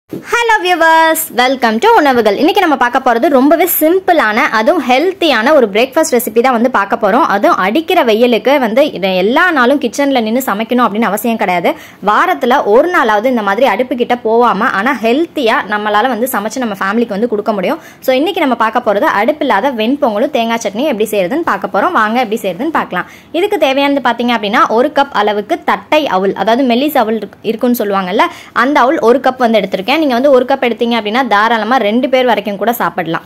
Hello viewers, welcome to உணவுகள். இன்னைக்கு நம்ம பார்க்க போறது ரொம்பவே சிம்பிளான அதுவும் ஹெல்த்தியான ஒரு பிரேக்ஃபாஸ்ட் ரெசிபி தான் வந்து பார்க்க போறோம். அதுவும் அடிக்கிற வெயிலுக்கு வந்து எல்லா நாளும் கிச்சன்ல நின்னு சமைக்கணும் அப்படின அவசியம் கிடையாது. வாரத்துல ஒரு நாளாவது இந்த மாதிரி அடுப்பு கிட்ட போவாம ஆனா ஹெல்த்தியா நம்மளால வந்து சமைச்சு நம்ம ஃபேமிலிக்கு வந்து கொடுக்க முடியும். சோ இன்னைக்கு நம்ம பார்க்க போறது அடுப்பு இல்லாத வெண்பொங்கலும் தேங்காய் சட்னி எப்படி செய்யறதுன்னு பார்க்க போறோம். வாங்க எப்படி செய்யறதுன்னு பார்க்கலாம். இதுக்கு தேவையானது பாத்தீங்க அப்படினா 1 கப் அளவுக்கு தட்டை அவுல், அதாவது மெல்லிஸ் அவுல் இருக்குன்னு சொல்லுவாங்கல்ல, அந்த அவுல் 1 கப் வந்து எடுத்துர்க்கேன். நீங்க வந்து 1 கப் எடுத்தீங்க அப்படினா தாராளமா 2 பேர் வரைக்கும் கூட சாப்பிடலாம்.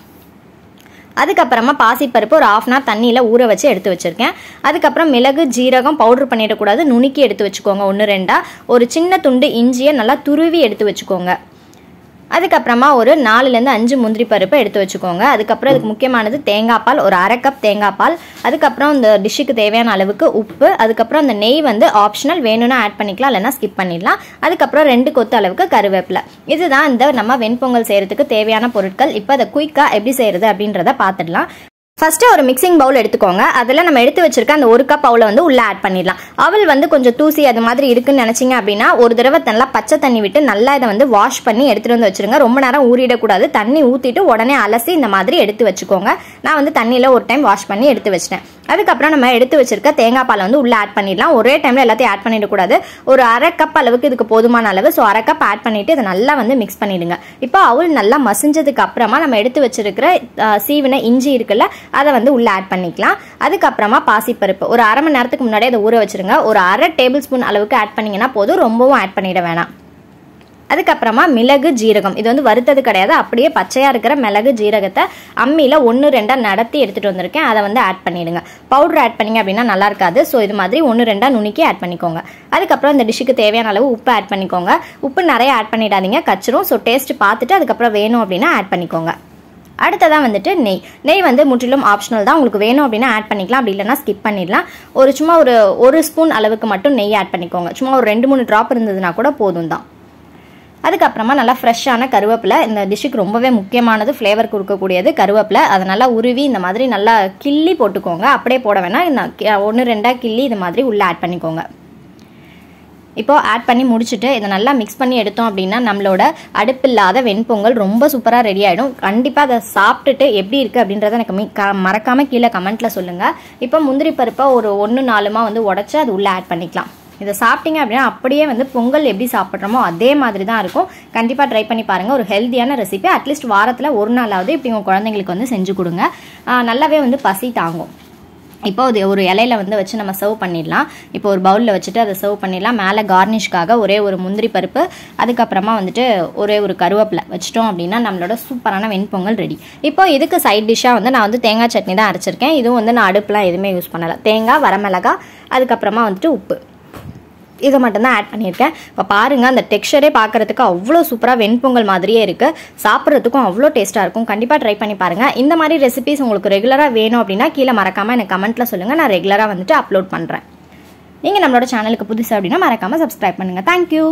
அதுக்கு அப்புறமா பாசிப்பருப்பு ஒரு 1/2 hour தண்ணியில ஊற வச்சு எடுத்து வச்சிருக்கேன். அதுக்கு அப்புறம் மிளகு ஜீரகம் பவுடர் பண்ணிட கூடாது, நுணுக்கி எடுத்து வச்சுக்கோங்க 1-2. ஒரு சின்ன துண்டு இஞ்சியை நல்லா துருவி எடுத்து வச்சுக்கோங்க. அதுக்கு அப்புறமா ஒரு 4-5 முந்திரி பருப்பு எடுத்து வச்சுக்கோங்க. அதுக்கு அப்புறம் இதுக்கு முக்கியமானது தேங்காய் பால், ஒரு 1/2 கப் தேங்காய் பால். அதுக்கு அப்புறம் இந்த டிஷ்ஷுக்கு தேவையான அளவுக்கு உப்பு. அதுக்கு அப்புறம் அந்த நெய் வந்து ஆப்ஷனல், வேணும்னா ஆட் பண்ணிக்கலாம், இல்லனா ஸ்கிப் பண்ணிடலாம். அதுக்கு அப்புறம் 2 கொத்து அளவுக்கு கருவேப்பிலை. இதுதான் இந்த நம்ம வெண்பொங்கல் செய்யறதுக்கு தேவையான பொருட்கள். இப்போ அதை குயிக்கா எப்படி செய்யறது அப்படின்றத பார்த்துடலாம். ஃபர்ஸ்ட் ஒரு மிக்சிங் பவுல் எடுத்துக்கோங்க. அதில் நம்ம எடுத்து வச்சிருக்க அந்த 1 கப் அவுல வந்து உள்ள ஆட் பண்ணிடலாம். அவல் வந்து கொஞ்சம் தூசி அது மாதிரி இருக்குன்னு நினைச்சீங்க அப்படின்னா ஒரு தடவை நல்லா பச்சை தண்ணி விட்டு நல்லா இதை வந்து வாஷ் பண்ணி எடுத்துட்டு வந்து வச்சிருங்க. ரொம்ப நேரம் ஊறிடக்கூடாது. தண்ணி ஊற்றிட்டு உடனே அலசி இந்த மாதிரி எடுத்து வச்சுக்கோங்க. நான் வந்து தண்ணியில் ஒரு டைம் வாஷ் பண்ணி எடுத்து வச்சிட்டேன். அதுக்கப்புறம் நம்ம எடுத்து வச்சிருக்க தேங்காய் பால் வந்து உள்ள ஆட் பண்ணிடலாம். ஒரே டைம்ல எல்லாத்தையும் ஆட் பண்ணிடக்கூடாது. ஒரு 1/2 கப் அளவுக்கு இதுக்கு போதுமான அளவு. ஸோ 1/2 கப் ஆட் பண்ணிட்டு இதை நல்லா வந்து மிக்ஸ் பண்ணிடுங்க. இப்போ அவுல் நல்லா மசிஞ்சதுக்கு அப்புறமா நம்ம எடுத்து வச்சிருக்கிற சீவின இஞ்சி இருக்குல்ல, அதை வந்து உள்ள ஆட் பண்ணிக்கலாம். அதுக்கப்புறமா பாசிப்பருப்பு ஒரு 1/2 மணி நேரத்துக்கு முன்னாடி அதை ஊற வச்சிருங்க. ஒரு 1/2 டேபிள் ஸ்பூன் அளவுக்கு ஆட் பண்ணீங்கன்னா போதும், ரொம்பவும் ஆட் பண்ணிட வேணாம். அதுக்கப்புறமா மிளகு ஜீரகம், இது வந்து வறுத்தது கிடையாது, அப்படியே பச்சையா இருக்கிற மிளகு ஜீரகத்தை அம்மியில 1-2 நடத்தி எடுத்துட்டு வந்திருக்கேன். அதை வந்து ஆட் பண்ணிடுங்க. பவுடர் ஆட் பண்ணீங்க அப்படின்னா நல்லா இருக்காது. ஸோ இது மாதிரி 1-2 நுணுக்கி ஆட் பண்ணிக்கோங்க. அதுக்கப்புறம் இந்த டிஷ்ஷுக்கு தேவையான அளவு உப்பு ஆட் பண்ணிக்கோங்க. உப்பு நிறைய ஆட் பண்ணிடாதீங்க, கச்சிரும். ஸோ டேஸ்ட் பார்த்துட்டு அதுக்கப்புறம் வேணும் அப்படின்னா ஆட் பண்ணிக்கோங்க. அடுத்ததான் வந்துட்டு நெய் வந்து முற்றிலும் ஆப்ஷனல் தான். உங்களுக்கு வேணும் அப்படின்னா ஆட் பண்ணிக்கலாம், அப்படி இல்லைனா ஸ்கிப் பண்ணிடலாம். சும்மா ஒரு ஸ்பூன் அளவுக்கு மட்டும் நெய் ஆட் பண்ணிக்கோங்க. சும்மா ஒரு 2-3 ட்ராப் இருந்ததுன்னா கூட போதும் தான். அதுக்கப்புறமா நல்லா ஃப்ரெஷ்ஷான கருவேப்பிலை, இந்த டிஷ்ஷுக்கு ரொம்பவே முக்கியமானது, ஃப்ளேவர் கொடுக்கக்கூடியது கருவேப்பிலை. அதை நல்லா உருவி இந்த மாதிரி நல்லா கிள்ளி போட்டுக்கோங்க. அப்படியே போட வேணாம், 1-2 கிள்ளி இது மாதிரி உள்ளே ஆட் பண்ணிக்கோங்க. இப்போ ஆட் பண்ணி முடிச்சுட்டு இதை நல்லா மிக்ஸ் பண்ணி எடுத்தோம் அப்படின்னா நம்மளோட அடுப்பில்லாத வெண்பொங்கல் ரொம்ப சூப்பராக ரெடி ஆகிடும். கண்டிப்பாக அதை சாப்பிட்டுட்டு எப்படி இருக்குது அப்படின்றத எனக்கு மறக்காமல் கீழே கமெண்ட்டில் சொல்லுங்கள். இப்போ முந்திரி பருப்பை ஒரு 1-4 வந்து உடச்சி அது உள்ளே ஆட் பண்ணிக்கலாம். இதை சாப்பிட்டீங்க அப்படின்னா அப்படியே வந்து பொங்கல் எப்படி சாப்பிட்றோமோ அதே மாதிரி தான் இருக்கும். கண்டிப்பாக ட்ரை பண்ணி பாருங்கள். ஒரு ஹெல்த்தியான ரெசிபி. அட்லீஸ்ட் வாரத்தில் ஒரு நாளாவது இப்படி உங்கள் குழந்தைங்களுக்கு வந்து செஞ்சு கொடுங்க. நல்லாவே வந்து பசி தாங்கும். இப்போ அது ஒரு இலையில வந்து வச்சு நம்ம சர்வ் பண்ணிடலாம். இப்போ ஒரு பவுலில் வச்சுட்டு அதை சர்வ் பண்ணிடலாம். மேலே கார்னிஷ்காக ஒரே ஒரு முந்திரி பருப்பு, அதுக்கப்புறமா வந்துட்டு ஒரே ஒரு கருவேப்பிலை வச்சிட்டோம் அப்படின்னா நம்மளோட சூப்பரான வெண்பொங்கல் ரெடி. இப்போ இதுக்கு சைட் டிஷ்ஷாக வந்து நான் வந்து தேங்காய் சட்னி தான் அரைச்சிருக்கேன். இதுவும் வந்து நான் அடுப்புலாம் எதுவுமே யூஸ் பண்ணலை. தேங்காய், வரமிளகாய், அதுக்கப்புறமா வந்துட்டு உப்பு, இதை மட்டும்தான் ஆட் பண்ணியிருக்கேன். இப்போ பாருங்கள், அந்த டெக்ஸ்சரே பார்க்குறதுக்கு அவ்வளோ சூப்பராக வெண்பொங்கல் மாதிரியே இருக்குது. சாப்பிட்றதுக்கும் அவ்வளோ டேஸ்ட்டாக இருக்கும். கண்டிப்பாக ட்ரை பண்ணி பாருங்கள். இந்த மாதிரி ரெசிபிஸ் உங்களுக்கு ரெகுலராக வேணும் அப்படின்னா கீழே மறக்காமல் எனக்கு கமெண்ட்டில் சொல்லுங்கள். நான் ரெகுலராக வந்துட்டு அப்லோட் பண்ணுறேன். நீங்கள் நம்மளோட சேனலுக்கு புதுசு அப்படின்னா மறக்காமல் சப்ஸ்கிரைப் பண்ணுங்கள். தேங்க்யூ.